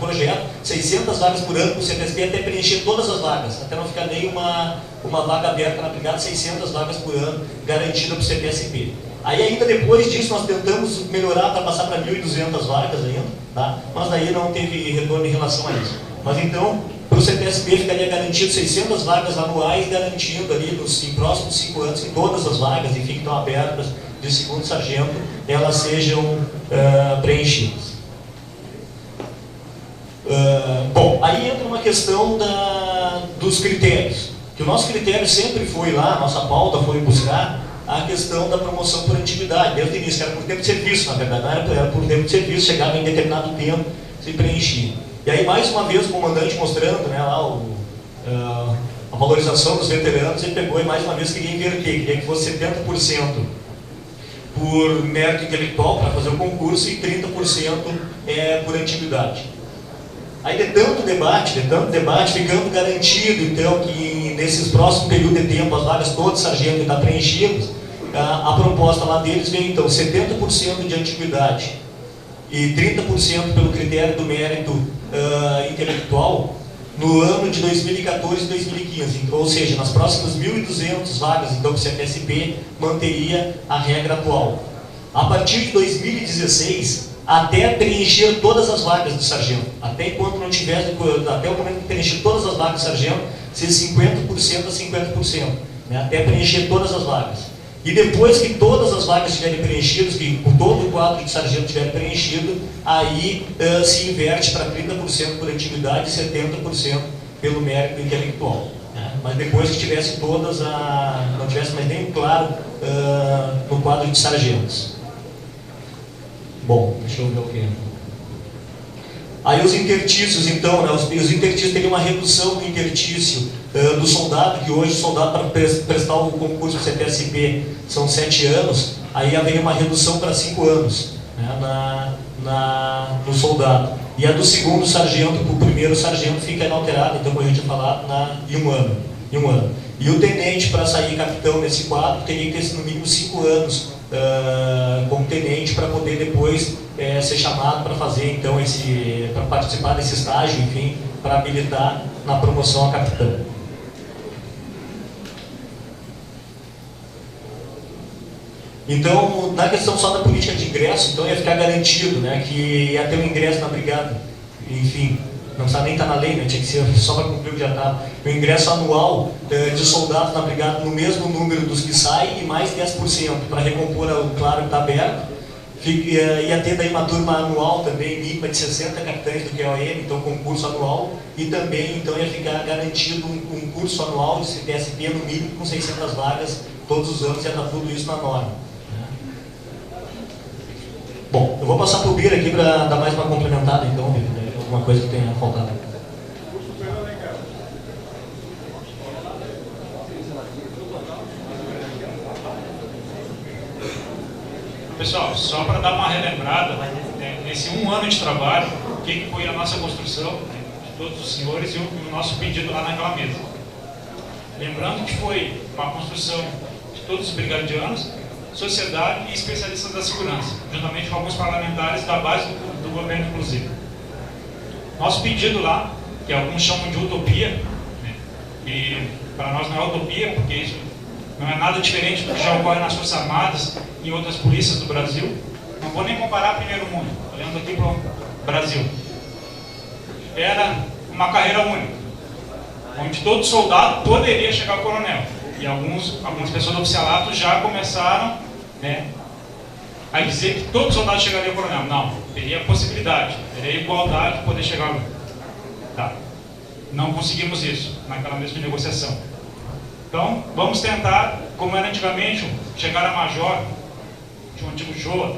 projeto, 600 vagas por ano para o CTSP até preencher todas as vagas, até não ficar nem uma vaga aberta na brigada, 600 vagas por ano garantida para o CTSP. Aí ainda depois disso nós tentamos melhorar para passar para 1.200 vagas ainda, tá? Mas daí não teve retorno em relação a isso. Mas então, para o CTSP ficaria garantido 600 vagas anuais, garantindo ali em próximos 5 anos que todas as vagas, enfim, que estão abertas de segundo sargento, elas sejam preenchidas. Bom, aí entra uma questão dos critérios, que o nosso critério sempre foi lá, a nossa pauta foi buscar a questão da promoção por antiguidade, desde o início, era por tempo de serviço, na verdade, não era por tempo de serviço, chegava em determinado tempo, se preenchia. E aí, mais uma vez, o comandante mostrando, né, lá a valorização dos veteranos, ele pegou e mais uma vez queria inverter, queria que fosse 70% por mérito intelectual para fazer o concurso e 30% por antiguidade. Aí de tanto debate, ficando garantido então que nesses próximos períodos de tempo as vagas todas sargento estão preenchidas, a proposta lá deles veio então 70% de antiguidade e 30% pelo critério do mérito intelectual no ano de 2014 e 2015, ou seja, nas próximas 1.200 vagas então que o CTSP manteria a regra atual. A partir de 2016, até preencher todas as vagas do sargento, até o momento que preencher todas as vagas do sargento, ser 50% a 50%, né, até preencher todas as vagas. E depois que todas as vagas estiverem preenchidas, que todo o quadro de sargento estiver preenchido, aí se inverte para 30% por antiguidade e 70% pelo mérito intelectual. Né? Mas depois que tivesse todas, não tivesse mais nem claro no quadro de sargentos. Bom, deixa eu ver o que. Aí os intertícios, então, né, os intertícios teriam uma redução do intertício do soldado, que hoje o soldado para prestar o concurso do CTSP são 7 anos, aí haveria uma redução para 5 anos, né, no soldado. E a do segundo sargento para o primeiro sargento fica inalterada, então como a gente tinha falado, em um ano. E o tenente, para sair capitão nesse quadro, teria que ter no mínimo 5 anos como tenente para poder depois ser chamado para fazer então para participar desse estágio, enfim, para habilitar na promoção a capitão. Então, na questão só da política de ingresso, então ia ficar garantido, né, que ia ter um ingresso na brigada, enfim, não precisa nem estar na lei, né, tinha que ser só para cumprir o que já estava. O ingresso anual de soldados na brigada no mesmo número dos que saem e mais 10% para recompor o claro que está aberto. Ia ter daí uma turma anual também, mínima de 60 capitães do QOM, então concurso anual, e também então ia ficar garantido um curso anual de CTSP no mínimo com 600 vagas todos os anos, ia estar tudo isso na norma. Bom, eu vou passar para o Bira aqui para dar mais uma complementada, então, alguma coisa que tenha faltado. Pessoal, só para dar uma relembrada, nesse 1 ano de trabalho, o que foi a nossa construção, de todos os senhores, e o nosso pedido lá naquela mesa. Lembrando que foi uma construção de todos os brigadianos, sociedade e especialistas da segurança, juntamente com alguns parlamentares da base do governo, inclusive. Nosso pedido lá, que alguns chamam de utopia, né, e para nós não é utopia, porque isso não é nada diferente do que já ocorre nas Forças Armadas e em outras polícias do Brasil. Não vou nem comparar primeiro mundo, olhando aqui para o Brasil. Era uma carreira única, onde todo soldado poderia chegar ao coronel. E algumas pessoas do oficialato já começaram, né, a dizer que todo soldado chegaria ao coronel. Não, teria possibilidade, teria igualdade de poder chegar lá. Tá. Não conseguimos isso naquela mesma negociação. Então, vamos tentar, como era antigamente, chegar a major, de um antigo show,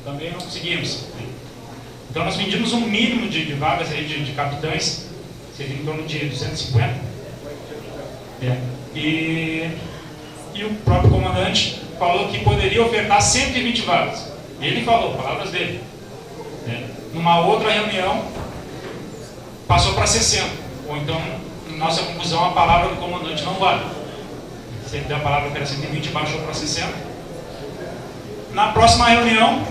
também não conseguimos. Então, nós pedimos um mínimo de vagas aí de capitães, seria em torno de 250. E o próprio comandante falou que poderia ofertar 120 vagas. Ele falou, palavras dele. Numa outra reunião, passou para 60. Ou então, na nossa conclusão, a palavra do comandante não vale. Se ele deu a palavra que era 120, baixou para 60. Na próxima reunião,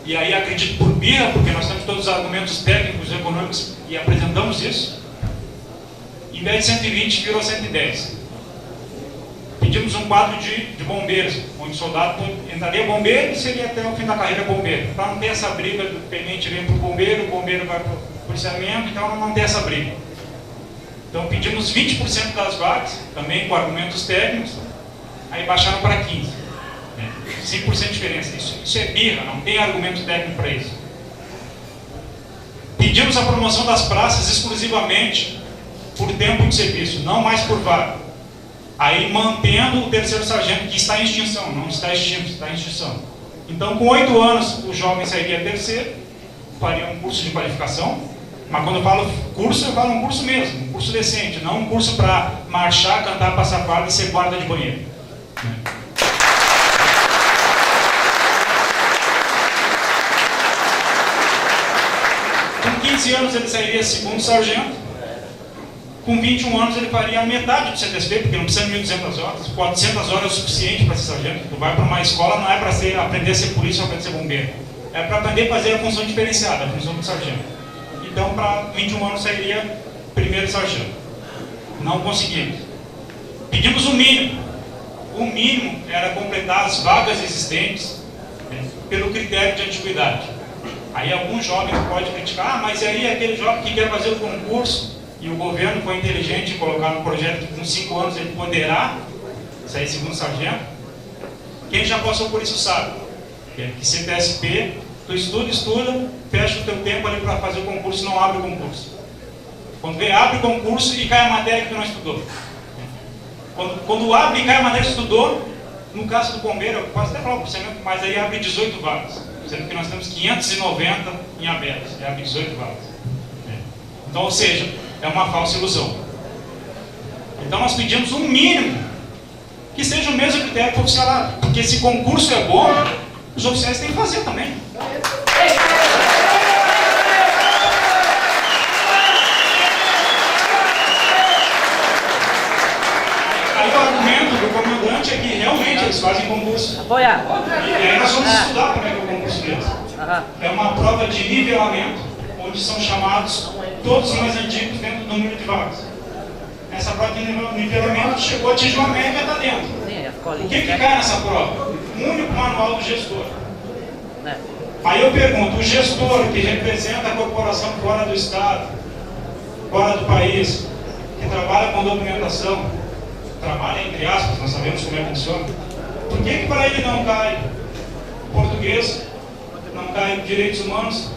e aí acredito por birra, porque nós temos todos os argumentos técnicos e econômicos e apresentamos isso, em vez de 120 virou 110. Pedimos um quadro de bombeiros, onde o soldado entraria bombeiro e seria até o fim da carreira bombeiro, para não ter essa briga do tenente vem para o bombeiro vai para o policiamento, então não ter essa briga. Então pedimos 20% das vagas, também com argumentos técnicos, aí baixaram para 15%. 5% de diferença. Isso é birra, não tem argumento técnico para isso. Pedimos a promoção das praças exclusivamente por tempo de serviço, não mais por vaga. Aí mantendo o terceiro sargento, que está em extinção, não está extinto, está em extinção. Então, com 8 anos, o jovem sairia terceiro, faria um curso de qualificação, mas quando eu falo curso, eu falo um curso mesmo, um curso decente, não um curso para marchar, cantar, passar farda e ser guarda de banheiro. Com 15 anos ele sairia segundo sargento, com 21 anos ele faria a metade do CTSP, porque não precisa de 1.200 horas, 400 horas é o suficiente para ser sargento. Tu vai para uma escola, não é para aprender a ser polícia ou aprender a ser bombeiro, é para aprender a fazer a função diferenciada, a função do sargento. Então, para 21 anos sairia primeiro sargento. Não conseguimos. Pedimos o mínimo. O mínimo era completar as vagas existentes, né, pelo critério de antiguidade. Aí algum jovem pode criticar, mas aí aquele jovem que quer fazer o concurso, e o governo foi inteligente em colocar no projeto que com 5 anos ele poderá sair segundo sargento. Quem já passou por isso sabe que CTSP, tu estuda, fecha o teu tempo ali para fazer o concurso, não abre o concurso. Quando vê, abre o concurso e cai a matéria que tu não estudou. Quando abre e cai a matéria que tu estudou, no caso do bombeiro, eu posso até falar por cento, mas aí abre 18 vagas, sendo que nós temos 590 em aberto, e abre 18 vagas. Então, ou seja, é uma falsa ilusão. Então nós pedimos um mínimo que seja o mesmo critério para o oficialado, porque se concurso é bom, os oficiais têm que fazer também. Aí o argumento do comandante é que realmente eles fazem concurso. Apoiar. E aí nós vamos estudar como é que é o concurso deles. É uma prova de nivelamento, onde são chamados todos os mais antigos dentro do número de vagas. Essa prova de nivelamento chegou a atingir uma média e está dentro. O que cai nessa prova? O único manual do gestor. Aí eu pergunto, o gestor que representa a corporação fora do estado, fora do país, que trabalha com documentação, trabalha entre aspas, nós sabemos como é que funciona, por que para ele não cai português, não cai direitos humanos,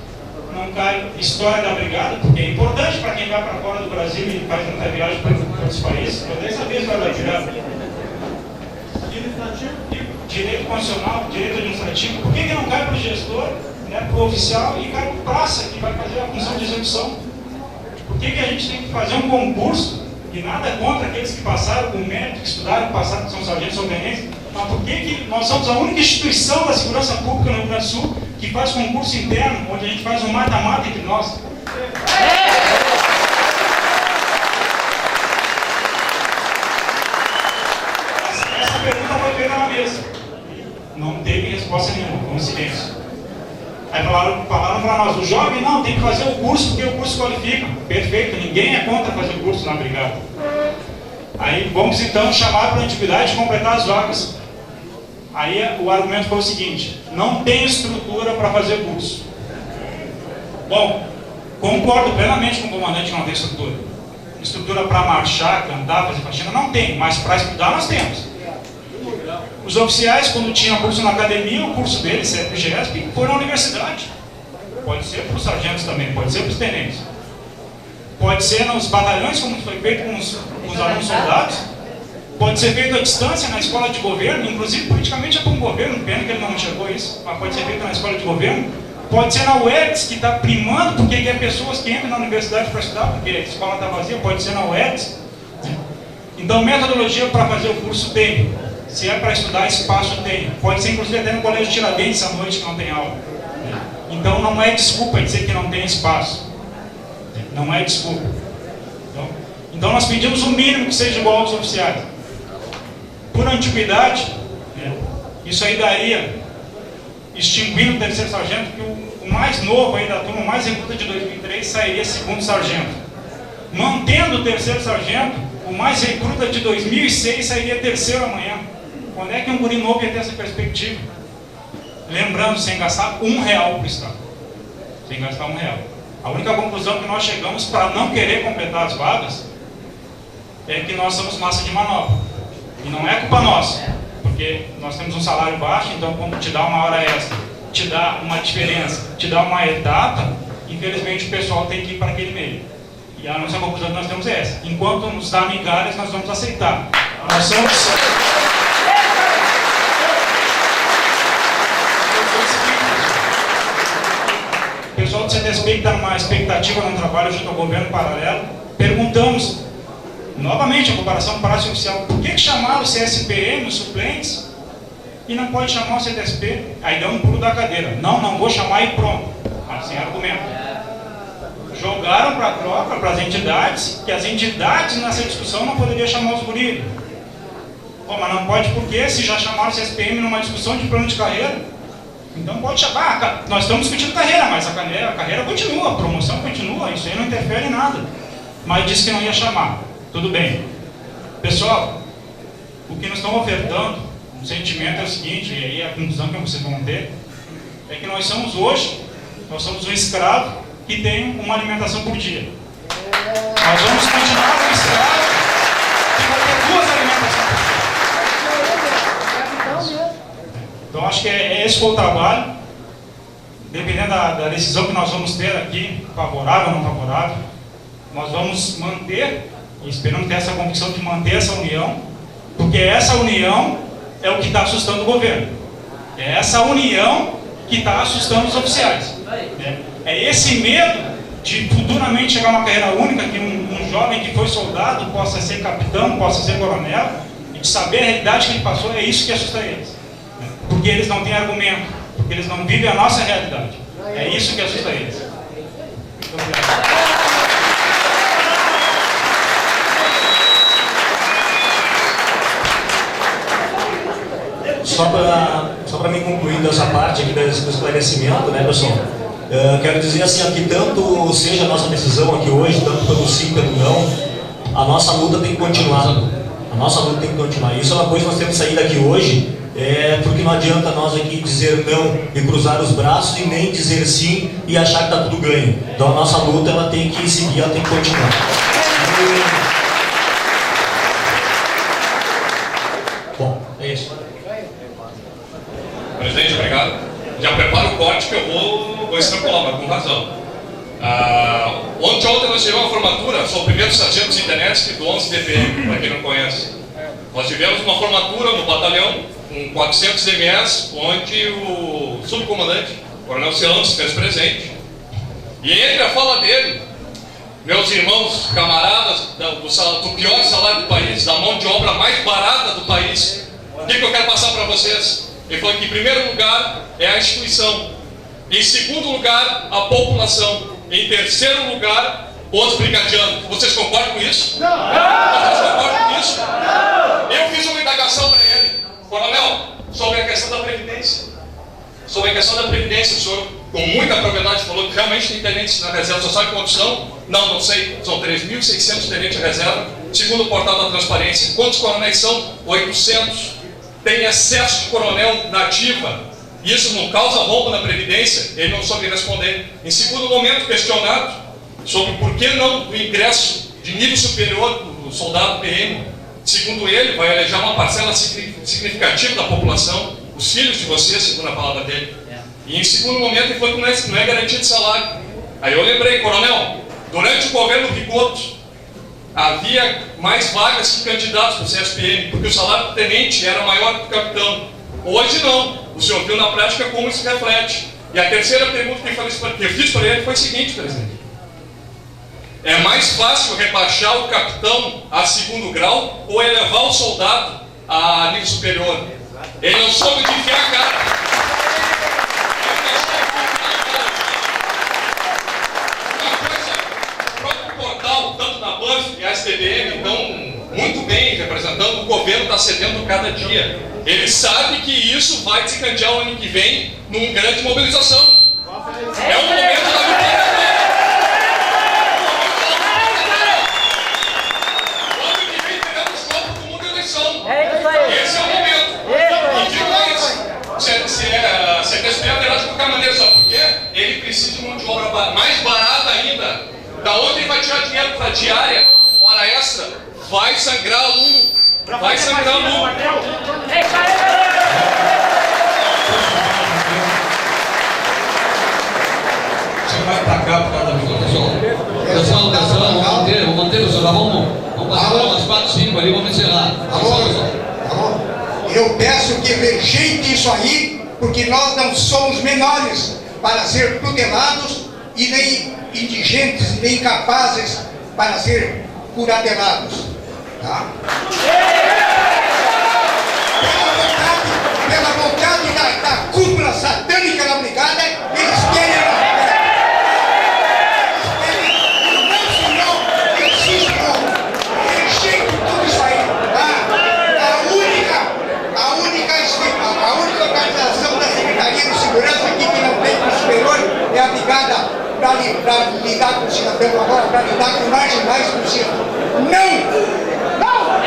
não cai história da brigada, porque é importante para quem vai para fora do Brasil e faz muita viagem para outros países, eu nem sabia a história da brigada. Direito constitucional, direito administrativo, por que não cai para o gestor, né, para o oficial e cai para o praça, que vai fazer a função de execução? Por que a gente tem que fazer um concurso, e nada contra aqueles que passaram com mérito, que estudaram, passaram, que são sargentos ou tenentes, mas por que nós somos a única instituição da segurança pública no Rio Grande do Sul que faz concurso interno, onde a gente faz um mata-mata entre nós? Essa pergunta foi feita na mesa. Não teve resposta nenhuma, com silêncio. Aí falaram para nós, o jovem não, tem que fazer o curso, porque o curso qualifica. Perfeito, ninguém é contra fazer o curso na brigada. Aí vamos então chamar para a antiguidade e completar as vagas. Aí o argumento foi o seguinte, não tem estrutura para fazer curso. Bom, concordo plenamente com o comandante que não tem estrutura. Estrutura para marchar, cantar, fazer faxina, não tem, mas para estudar nós temos. Os oficiais, quando tinham curso na academia, o curso deles, CEP-GESP, foi na universidade. Pode ser para os sargentos também, pode ser para os tenentes. Pode ser nos batalhões, como foi feito com os alunos soldados. Pode ser feito à distância na escola de governo, inclusive politicamente é para um governo, pena que ele não enxergou isso, mas pode ser feito na escola de governo. Pode ser na UERGS, que está primando, porque quer pessoas que entram na universidade para estudar, porque a escola está vazia, pode ser na UERGS. Então, metodologia para fazer o curso tem. Se é para estudar, espaço tem. Pode ser, inclusive, até no Colégio Tiradentes à noite que não tem aula. Então, não é desculpa dizer que não tem espaço. Não é desculpa. Então nós pedimos o mínimo que seja igual aos oficiais. Por antiguidade, isso aí daria extinguindo o terceiro sargento, que o mais novo aí da turma, o mais recruta de 2003, sairia segundo sargento. Mantendo o terceiro sargento, o mais recruta de 2006 sairia terceiro amanhã. Quando é que um guri novo ia ter essa perspectiva? Lembrando, sem gastar R$1 para o Estado. Sem gastar R$1. A única conclusão que nós chegamos para não querer completar as vagas é que nós somos massa de manobra. E não é culpa nossa, porque nós temos um salário baixo, então quando te dá uma hora extra, te dá uma diferença, te dá uma etapa, infelizmente o pessoal tem que ir para aquele meio. E a nossa conclusão que nós temos é essa. Enquanto nos dá migalhas, nós vamos aceitar. Nós somos... O pessoal do CTSP que está numa expectativa num trabalho junto ao governo paralelo, perguntamos, novamente, a comparação com o Palácio Oficial, por que chamaram o CSPM, os suplentes, e não pode chamar o CTSP? Aí deu um pulo da cadeira. Não vou chamar e pronto. Mas sem argumento. Jogaram para a troca, para as entidades, que as entidades nessa discussão não poderiam chamar os guris. Pô, mas não pode porque se já chamaram o CSPM numa discussão de plano de carreira, então pode chamar. Nós estamos discutindo carreira, mas a carreira continua, a promoção continua, isso aí não interfere em nada. Mas disse que não ia chamar. Tudo bem. Pessoal, o que nós estamos ofertando, o sentimento é o seguinte, e aí a conclusão que vocês vão ter, é que nós somos hoje, nós somos um escravo que tem uma alimentação por dia. Nós vamos continuar com o escravo que vai ter 2 alimentações por dia. Então acho que esse foi o trabalho. Dependendo da decisão que nós vamos ter aqui, favorável ou não favorável, nós vamos manter, e esperamos ter essa convicção de manter essa união, porque essa união é o que está assustando o governo. É essa união que está assustando os oficiais. É esse medo de futuramente chegar a uma carreira única, que um jovem que foi soldado possa ser capitão, possa ser coronel, e de saber a realidade que ele passou, é isso que assusta eles. Porque eles não têm argumento, porque eles não vivem a nossa realidade. É isso que assusta eles. Muito obrigado. Só para me concluir dessa parte aqui do esclarecimento, né, pessoal? Quero dizer assim, que tanto seja a nossa decisão aqui hoje, tanto pelo sim, pelo não, a nossa luta tem que continuar. A nossa luta tem que continuar. Isso é uma coisa que nós temos que sair daqui hoje, porque não adianta nós aqui dizer não e cruzar os braços e nem dizer sim e achar que está tudo ganho. Então a nossa luta ela tem que seguir, ela tem que continuar. Bom, é isso. Presidente, obrigado. Já prepara o corte que eu vou extrapolar, mas com razão. Ontem nós tivemos uma formatura, sou o primeiro sargento de internet do 11 DPM, para quem não conhece. Nós tivemos uma formatura no batalhão com 400 MS, onde o subcomandante, o Coronel Celano, se fez presente. E entre a fala dele, meus irmãos, camaradas do pior salário do país, da mão de obra mais barata do país, o que eu quero passar para vocês? Ele falou que em primeiro lugar é a instituição, em segundo lugar a população, em terceiro lugar os brigadianos. Vocês concordam com isso? Não! Vocês concordam com isso? Não! Eu fiz uma indagação para ele, coronel, sobre a questão da Previdência. Sobre a questão da Previdência, o senhor com muita propriedade falou que realmente tem tenentes na reserva, só sabe quantos são? Não sei, são 3.600 tenentes na reserva, segundo o portal da transparência. Quantos coronéis são? 800. Tem excesso de coronel na ativa, isso não causa rombo na Previdência? Ele não soube responder. Em segundo momento, questionado sobre por que não o ingresso de nível superior do soldado PM, segundo ele, vai alejar uma parcela significativa da população, os filhos de vocês, segundo a palavra dele. E em segundo momento, ele falou que não é garantia de salário. Aí eu lembrei, coronel, durante o governo Rigoto, havia mais vagas que candidatos para o CSPM, porque o salário do tenente era maior que o capitão. Hoje não. O senhor viu na prática como isso reflete. E a terceira pergunta que eu fiz para ele foi a seguinte, presidente. É mais fácil rebaixar o capitão a segundo grau ou elevar o soldado a nível superior? Ele não soube de enfiar a cara. Tanto na BANF e a STBM estão muito bem representando, o governo está cedendo cada dia. Ele sabe que isso vai desencadear o ano que vem numa grande mobilização. É o momento da vitória. O ano que vem teremos Copa do Mundo e eleição. Esse é o momento. E digo mais, se despejar terá de qualquer maneira, sabe por quê? Ele precisa de mão de obra mais barata ainda. Da onde ele vai tirar dinheiro para diária, hora extra? Vai sangrar aluno. Vai sangrar aluno. Você vai pra cá por causa da pessoal. Atenção, vamos manter, pessoal. Vamos passar umas 4, 5 ali, vamos encerrar. Eu peço que rejeite isso aí, porque nós não somos menores para ser tutelados e nem indigentes e nem incapazes para ser curatelados. Tá? Pela vontade da cúpula satânica da brigada, eles querem. É a brigada para lidar com o cidadão agora, para lidar com marginais possível. Não! Não!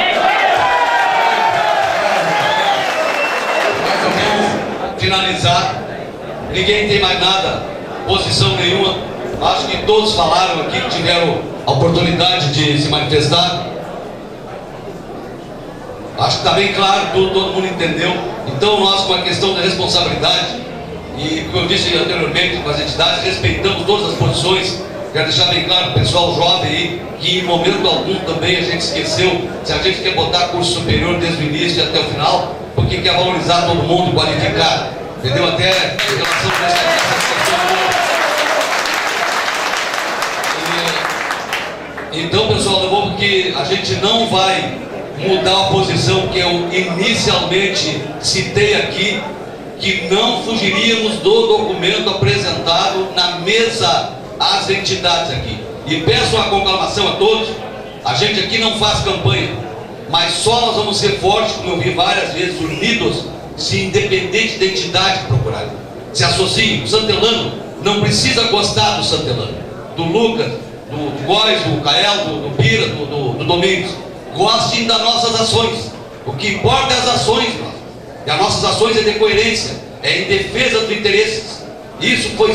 Mas vamos finalizar. Ninguém tem mais nada, posição nenhuma. Acho que todos falaram aqui, que tiveram a oportunidade de se manifestar. Acho que está bem claro, todo mundo entendeu. Então nós, com a questão da responsabilidade, e como eu disse anteriormente com as entidades, respeitamos todas as posições. Quero deixar bem claro, pessoal jovem aí, que em momento algum também a gente esqueceu se a gente quer botar curso superior desde o início até o final, porque quer valorizar todo mundo, qualificar, entendeu? Até em relação a essa questão. Então, pessoal, eu vou, porque a gente não vai mudar a posição que eu inicialmente citei aqui, que não fugiríamos do documento apresentado na mesa às entidades aqui. E peço uma conclamação a todos. A gente aqui não faz campanha, mas só nós vamos ser fortes, como eu vi várias vezes, unidos, se independente da entidade procurarem. Se associem. O santelano não precisa gostar do santelano, do Lucas, do Góis, do Cael, do Pira, do Domingos. Gostem das nossas ações. O que importa é as ações, nós. E as nossas ações é de coerência, é em defesa dos interesses. Isso foi